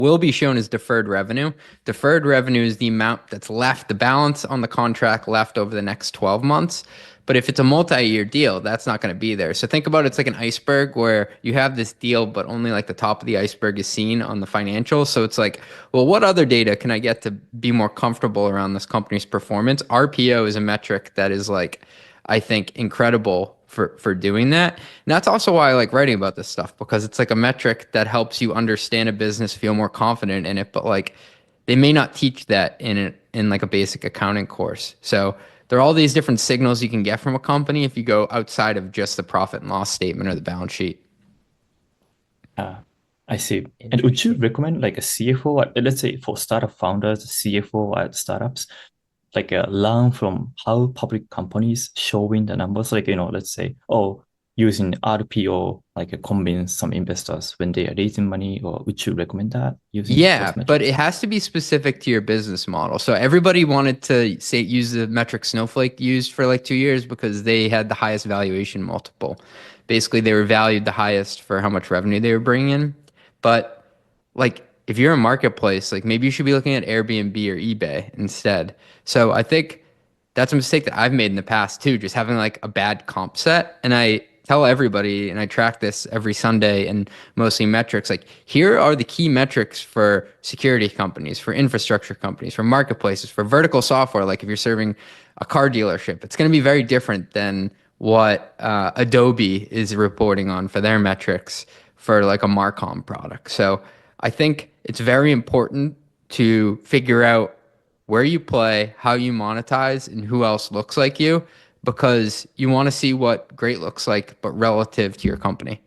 will be shown as deferred revenue. Deferred revenue is the amount that's left, the balance on the contract left over the next 12 months. But if it's a multi-year deal, that's not going to be there. So think about it's like an iceberg where you have this deal, but only like the top of the iceberg is seen on the financials. So it's like, well, what other data can I get to be more comfortable around this company's performance? RPO is a metric that is like, I think, incredible for doing that. And that's also why I like writing about this stuff, because it's like a metric that helps you understand a business, feel more confident in it. But like they may not teach that in like a basic accounting course. So there are all these different signals you can get from a company if you go outside of just the profit and loss statement or the balance sheet. I see. And would you recommend like a CFO, let's say for startup founders, CFO at startups, like learn from how public companies showing the numbers, like, let's say, oh, using RPO, like convince some investors when they are raising money, or would you recommend that using Yeah, those but it metrics? has to be specific to your business model. So everybody wanted to say use the metric Snowflake used for like 2 years because they had the highest valuation multiple. Basically, they were valued the highest for how much revenue they were bringing in. But like if you're a marketplace, like maybe you should be looking at Airbnb or eBay instead. So I think that's a mistake that I've made in the past too, just having like a bad comp set. And I tell everybody, and I track this every Sunday and mostly metrics, like here are the key metrics for security companies, for infrastructure companies, for marketplaces, for vertical software. Like if you're serving a car dealership, it's going to be very different than what Adobe is reporting on for their metrics for like a Marcom product. So I think it's very important to figure out where you play, how you monetize, and who else looks like you, because you want to see what great looks like, but relative to your company.